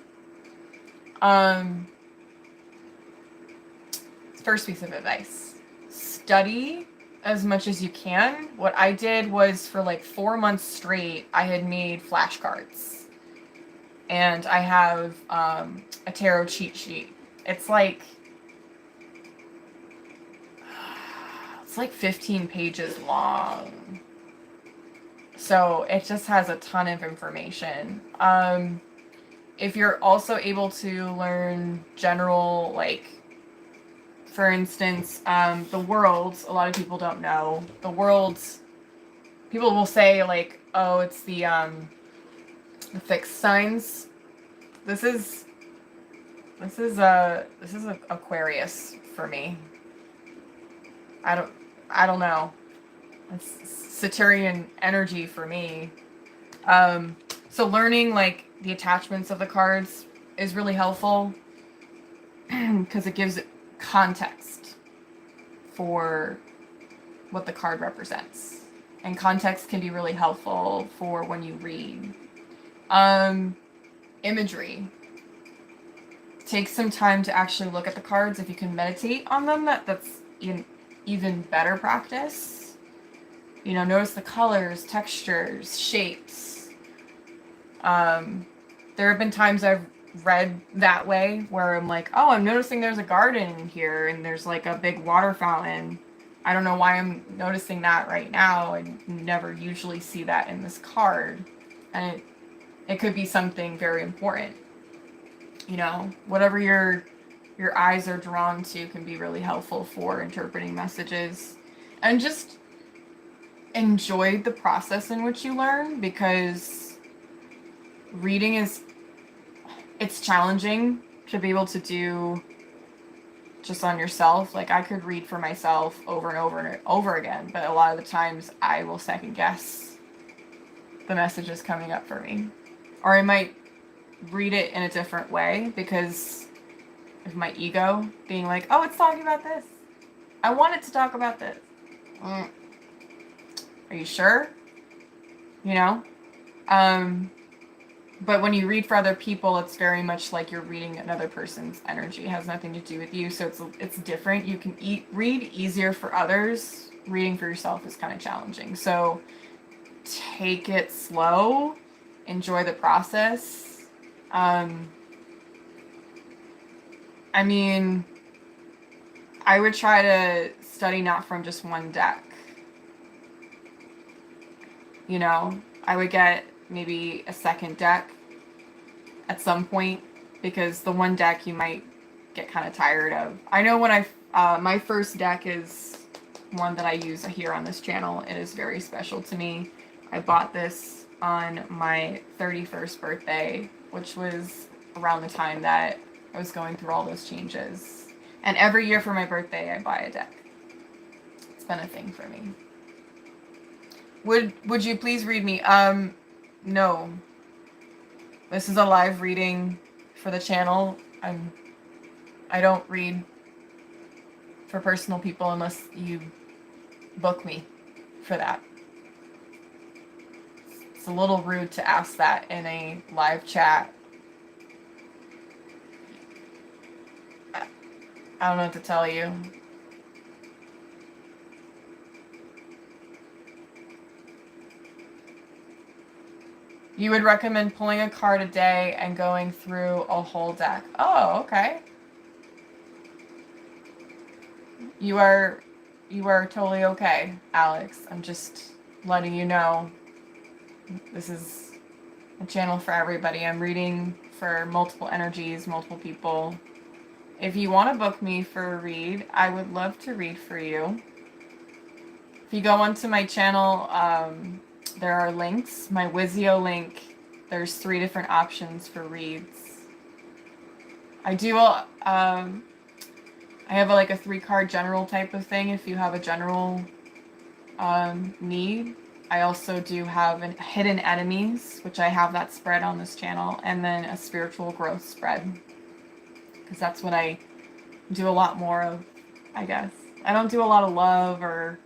First piece of advice, study as much as you can. What I did was for like 4 months straight, I had made flashcards. And I have a tarot cheat sheet. It's like 15 pages long. So it just has a ton of information. If you're also able to learn general, like, for instance, the worlds, a lot of people don't know. The worlds, people will say, like, oh, it's the fixed signs. This is Aquarius for me. I don't know. It's Saturnian energy for me. So learning, like, the attachments of the cards is really helpful because it gives it context for what the card represents. And context can be really helpful for when you read. Imagery. Take some time to actually look at the cards. If you can meditate on them, that's even better practice. You know, notice the colors, textures, shapes. There have been times I've read that way where I'm like, oh, I'm noticing there's a garden here and there's like a big water fountain. I don't know why I'm noticing that right now. I never usually see that in this card. And it could be something very important. You know, whatever your eyes are drawn to can be really helpful for interpreting messages. And just enjoy the process in which you learn, because reading it's challenging to be able to do just on yourself. Like, I could read for myself over and over and over again, but a lot of the times I will second guess the messages coming up for me. Or I might read it in a different way because of my ego being like, oh, it's talking about this. I want it to talk about this. Are you sure? You know? But when you read for other people, it's very much like you're reading another person's energy. It has nothing to do with you, so it's different. You can read easier for others. Reading for yourself is kind of challenging. So take it slow. Enjoy the process. I mean, I would try to study not from just one deck. You know, I would get maybe a second deck at some point, because the one deck you might get kind of tired of. I know when my first deck is one that I use here on this channel. It is very special to me. I bought this on my 31st birthday, which was around the time that I was going through all those changes. And every year for my birthday, I buy a deck. It's been a thing for me. Would you please read me? No. This is a live reading for the channel. I don't read for personal people unless you book me for that. It's a little rude to ask that in a live chat. I don't know what to tell you. You would recommend pulling a card a day and going through a whole deck. Oh, okay. You are totally okay, Alex. I'm just letting you know this is a channel for everybody. I'm reading for multiple energies, multiple people. If you want to book me for a read, I would love to read for you. If you go onto my channel, there are links. My Wizio link, there's 3 different options for reads. I do, I have like a 3-card general type of thing if you have a general need. I also do have hidden enemies, which I have that spread on this channel, and then a spiritual growth spread. Because that's what I do a lot more of, I guess. I don't do a lot of love or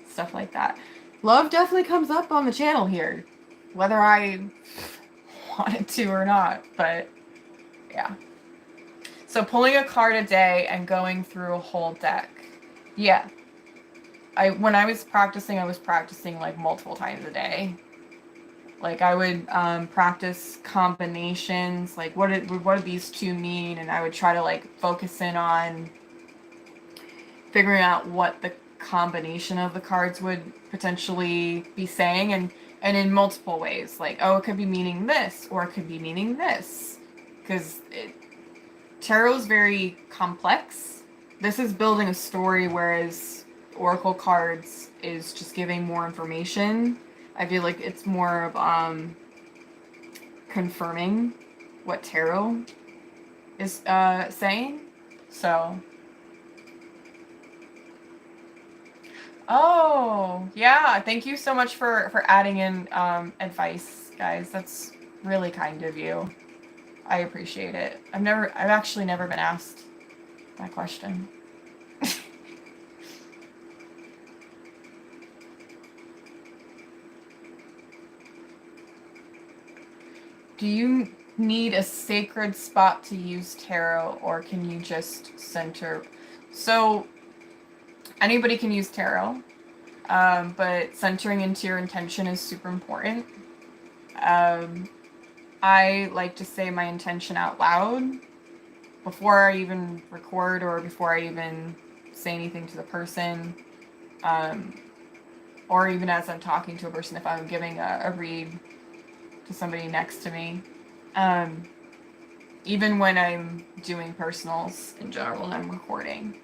stuff like that. Love definitely comes up on the channel here, whether I wanted to or not, but yeah. So pulling a card a day and going through a whole deck. Yeah. When I was practicing like multiple times a day. Like I would practice combinations, like what do these 2 mean? And I would try to like focus in on figuring out what the combination of the cards would potentially be saying, and in multiple ways. Like, oh, it could be meaning this, or it could be meaning this. Because tarot's very complex. This is building a story, whereas oracle cards is just giving more information. I feel like it's more of confirming what tarot is saying. So, oh yeah, thank you so much for adding in advice, guys. That's really kind of you. I appreciate it. I've actually never been asked that question. Do you need a sacred spot to use tarot, or can you just center? So anybody can use tarot, but centering into your intention is super important. I like to say my intention out loud before I even record or before I even say anything to the person, or even as I'm talking to a person if I'm giving a read to somebody next to me. Even when I'm doing personals in general and I'm recording,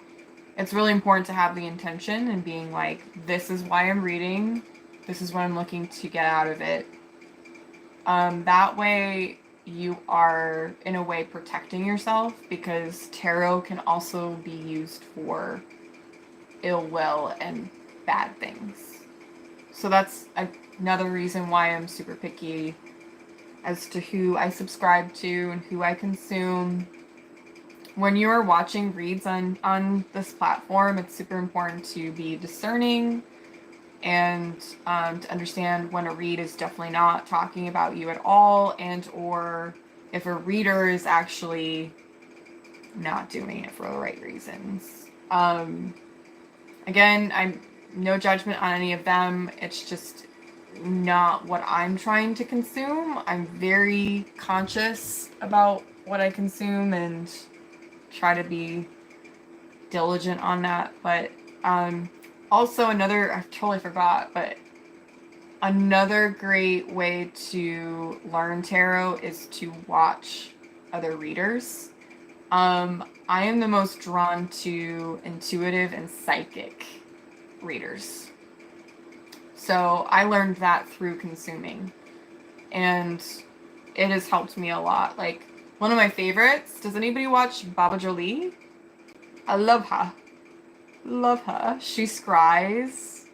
it's really important to have the intention and being like, this is why I'm reading, this is what I'm looking to get out of it. That way you are in a way protecting yourself, because tarot can also be used for ill will and bad things. So that's another reason why I'm super picky as to who I subscribe to and who I consume. When you are watching reads on this platform, it's super important to be discerning and to understand when a read is definitely not talking about you at all, and or if a reader is actually not doing it for the right reasons. Again, I'm no judgment on any of them. It's just not what I'm trying to consume. I'm very conscious about what I consume and try to be diligent on that. But also another, I totally forgot, but another great way to learn tarot is to watch other readers. I am the most drawn to intuitive and psychic readers. So I learned that through consuming, and it has helped me a lot. Like, one of my favorites, does anybody watch Baba Jolie? I love her. Love her. She scries,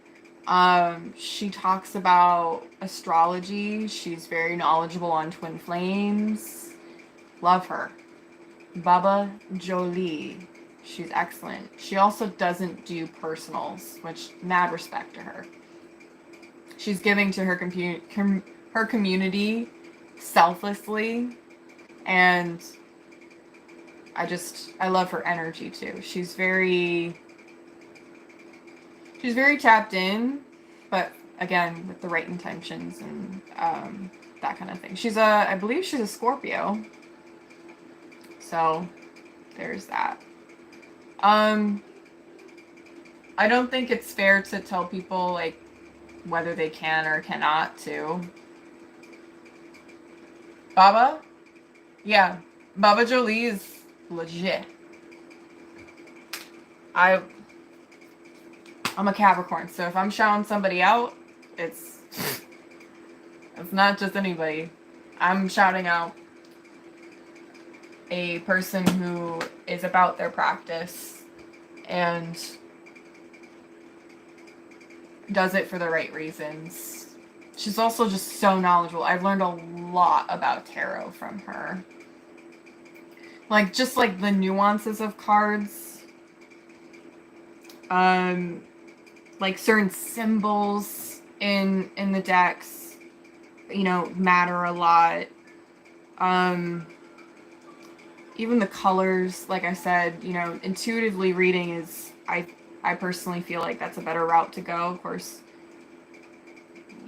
She talks about astrology. She's very knowledgeable on twin flames. Love her. Baba Jolie. She's excellent. She also doesn't do personals, which mad respect to her. She's giving to her her community selflessly, and I love her energy too. She's very tapped in, but again with the right intentions and that kind of thing. I believe she's a Scorpio, so there's that. I don't think it's fair to tell people like whether they can or cannot to. Baba? Yeah. Baba Jolie is legit. I'm a Capricorn, so if I'm shouting somebody out, it's not just anybody. I'm shouting out a person who is about their practice and does it for the right reasons. She's also just so knowledgeable. I've learned a lot about tarot from her. Like, just like the nuances of cards. Like certain symbols in the decks, you know, matter a lot. Even the colors, like I said, you know, intuitively reading is, I personally feel like that's a better route to go. Of course,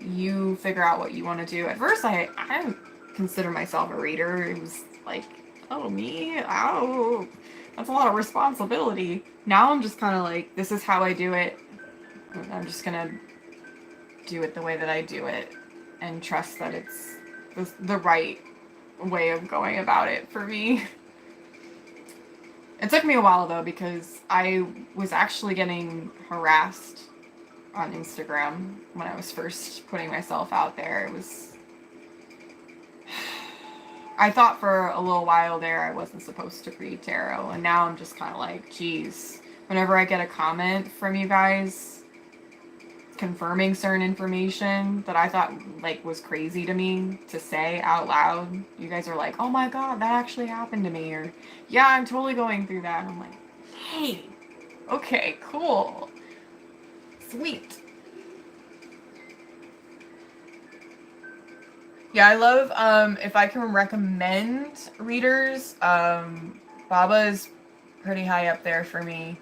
you figure out what you want to do. At first, I didn't consider myself a reader. It was like, oh, me? Oh, that's a lot of responsibility. Now I'm just kind of like, this is how I do it. I'm just going to do it the way that I do it and trust that it's the right way of going about it for me. It took me a while though, because I was actually getting harassed on Instagram when I was first putting myself out there. It was... I thought for a little while there I wasn't supposed to read tarot, and now I'm just kind of like, geez. Whenever I get a comment from you guys confirming certain information that I thought like was crazy to me to say out loud, you guys are like, oh my god, that actually happened to me, or yeah, I'm totally going through that. And I'm like, hey, okay, cool, sweet. Yeah, I love, if I can recommend readers, Baba is pretty high up there for me.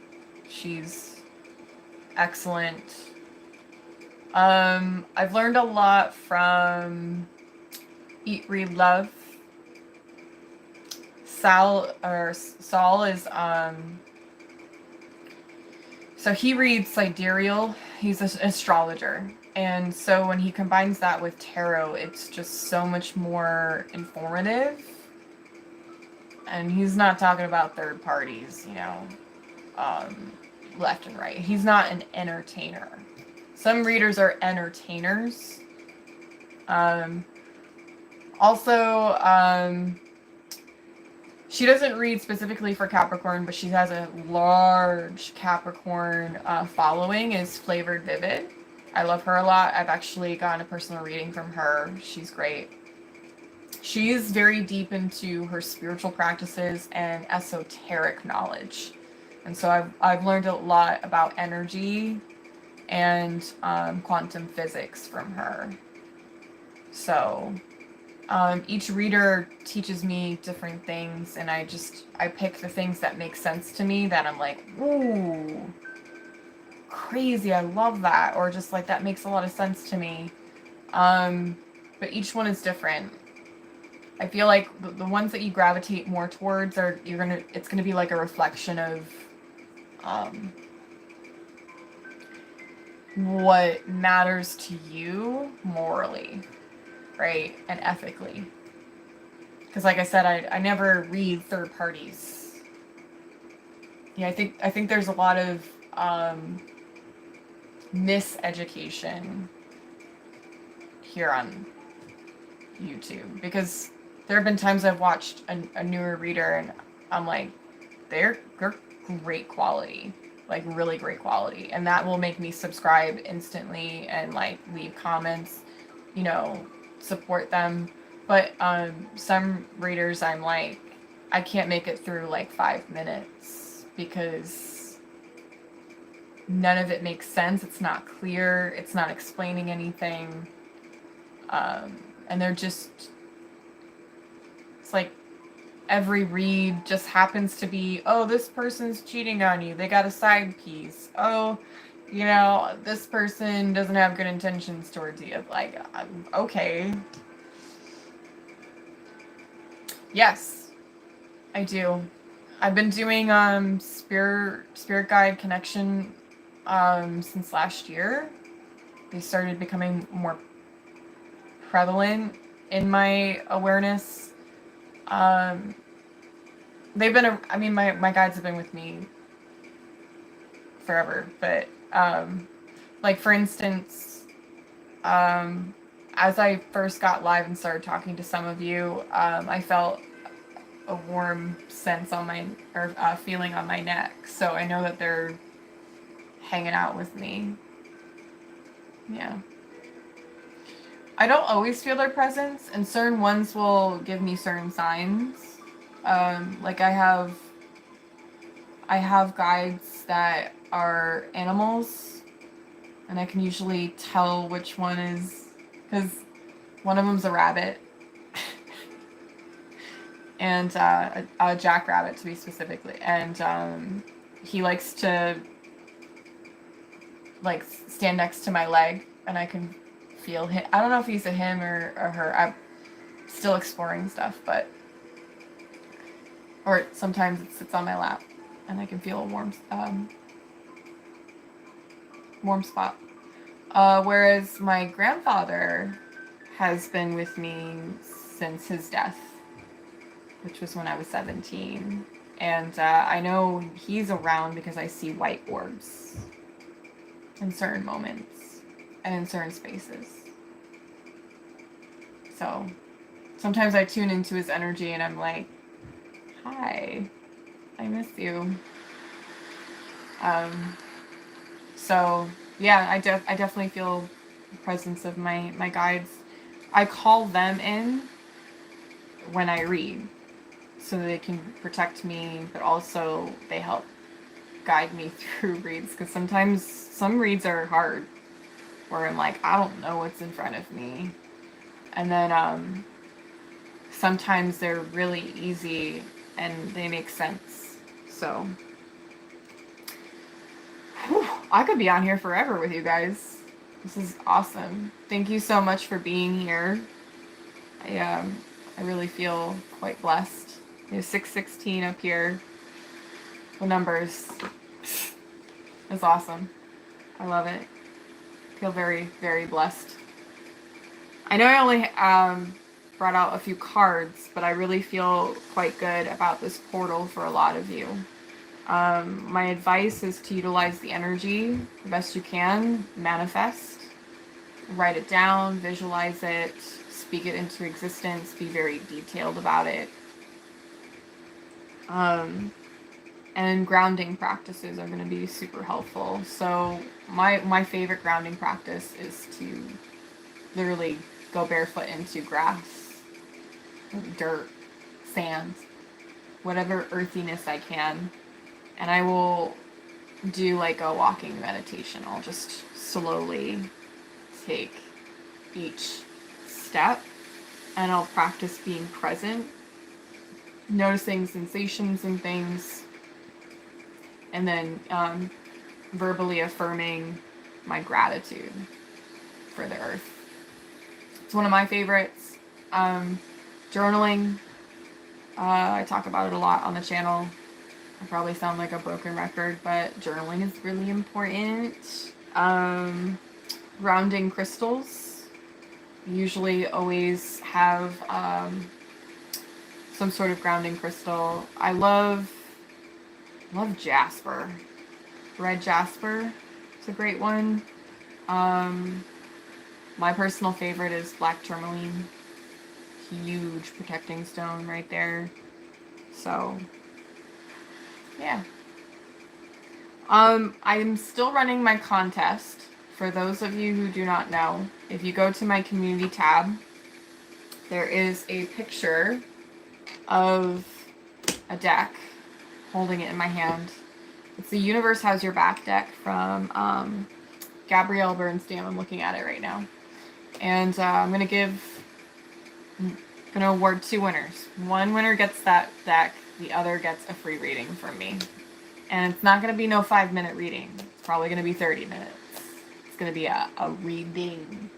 She's excellent. I've learned a lot from Eat, Read, Love. Saul is, so he reads sidereal. He's an astrologer. And so when he combines that with tarot, it's just so much more informative. And he's not talking about third parties, you know, left and right. He's not an entertainer. Some readers are entertainers. She doesn't read specifically for Capricorn, but she has a large Capricorn following, is Flavored Vivid. I love her a lot. I've actually gotten a personal reading from her. She's great. She's very deep into her spiritual practices and esoteric knowledge. And so I've learned a lot about energy and quantum physics from her. So each reader teaches me different things, and I pick the things that make sense to me, that I'm like, ooh, crazy, I love that, or just like, that makes a lot of sense to me. But each one is different. I feel like the ones that you gravitate more towards it's gonna be like a reflection of what matters to you morally, right, and ethically. Because like I said, I never read third parties. Yeah, I think there's a lot of miseducation here on YouTube, because there have been times I've watched a newer reader and I'm like, they're great quality. like really great quality, and that will make me subscribe instantly and like leave comments, you know, support them. But some readers, I'm like, I can't make it through like 5 minutes because none of it makes sense. It's not clear. It's not explaining anything. And they're just, it's like every read just happens to be, oh, this person's cheating on you. They got a side piece. Oh, you know, this person doesn't have good intentions towards you. Like, okay. Yes, I do. I've been doing spirit guide connection since last year. They started becoming more prevalent in my awareness. They've been, I mean, my guides have been with me forever, but like for instance, as I first got live and started talking to some of you, I felt a warm sense on my, or feeling on my neck. So I know that they're hanging out with me. Yeah. I don't always feel their presence, and certain ones will give me certain signs. Like I have guides that are animals, and I can usually tell which one is, because one of them's a rabbit, and a jackrabbit to be specifically, and he likes to like stand next to my leg, and I can feel him. I don't know if he's a him or her. I'm still exploring stuff, but or sometimes it sits on my lap, and I can feel a warm spot. Whereas my grandfather has been with me since his death, which was when I was 17. And I know he's around because I see white orbs in certain moments and in certain spaces. So sometimes I tune into his energy and I'm like, hi, I miss you. So yeah, I definitely feel the presence of my guides. I call them in when I read, so they can protect me, but also they help guide me through reads, because sometimes some reads are hard, where I'm like, I don't know what's in front of me. And then sometimes they're really easy and they make sense. So I could be on here forever with you guys. This is awesome. Thank you so much for being here. I really feel quite blessed. There's 616 up here. The numbers. It's awesome. I love it. I feel very, very blessed. I know I only brought out a few cards, but I really feel quite good about this portal for a lot of you. My advice is to utilize the energy the best you can, manifest, write it down, visualize it, speak it into existence, be very detailed about it. And grounding practices are going to be super helpful. So my favorite grounding practice is to literally go barefoot into grass, dirt, sand, whatever earthiness I can. And I will do like a walking meditation. I'll just slowly take each step and I'll practice being present, noticing sensations and things, and then verbally affirming my gratitude for the earth. It's one of my favorites. Journaling, I talk about it a lot on the channel. I probably sound like a broken record, but journaling is really important. Grounding crystals. Usually always have some sort of grounding crystal. I love jasper. Red jasper. It's a great one. My personal favorite is black tourmaline. Huge protecting stone right there. So, yeah. I'm still running my contest. For those of you who do not know, if you go to my community tab, there is a picture of a deck, holding it in my hand. It's the Universe Has Your Back deck from Gabrielle Bernstein. I'm looking at it right now. And I'm going to award 2 winners. One winner gets that deck, the other gets a free reading from me. And it's not going to be no 5-minute reading. It's probably going to be 30 minutes. It's going to be a reading.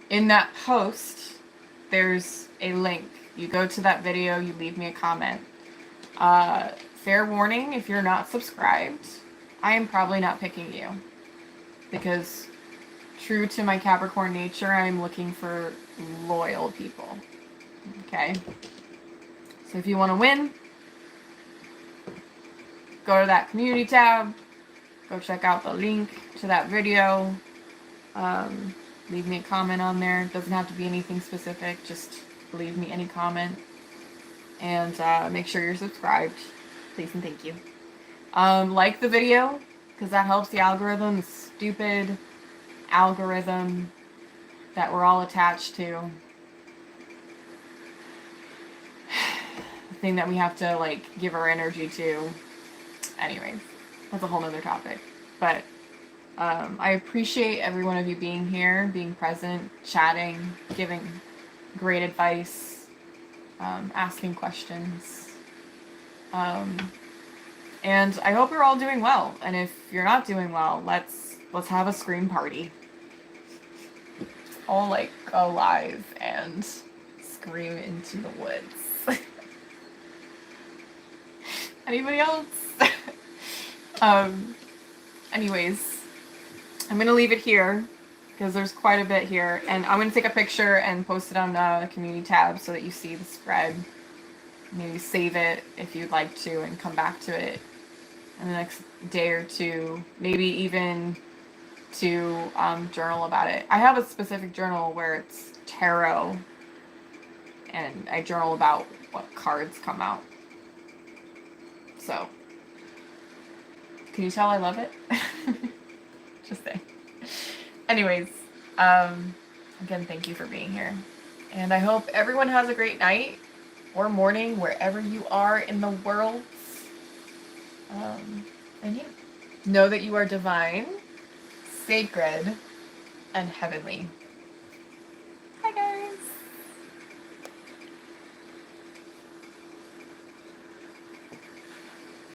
In that post, there's a link. You go to that video, you leave me a comment. Fair warning, if you're not subscribed, I am probably not picking you. Because true to my Capricorn nature, I'm looking for loyal people. Okay? So if you want to win, go to that community tab, go check out the link to that video, leave me a comment on there. It doesn't have to be anything specific, just leave me any comment, and make sure you're subscribed, please and thank you. Like the video, because that helps the algorithm, the stupid algorithm that we're all attached to. The thing that we have to, like, give our energy to. Anyway, that's a whole nother topic. But I appreciate every one of you being here, being present, chatting, giving great advice, asking questions. And I hope you're all doing well. And if you're not doing well, let's have a scream party. All, like, go live and scream into the woods. Anybody else? Anyways, I'm going to leave it here because there's quite a bit here. And I'm going to take a picture and post it on the community tab so that you see the spread. Maybe save it if you'd like to and come back to it in the next day or two. Maybe even to journal about it. I have a specific journal where it's tarot, and I journal about what cards come out. So, can you tell I love it? Just saying. Anyways, again, thank you for being here. And I hope everyone has a great night or morning wherever you are in the world. And yeah, know that you are divine, sacred, and heavenly.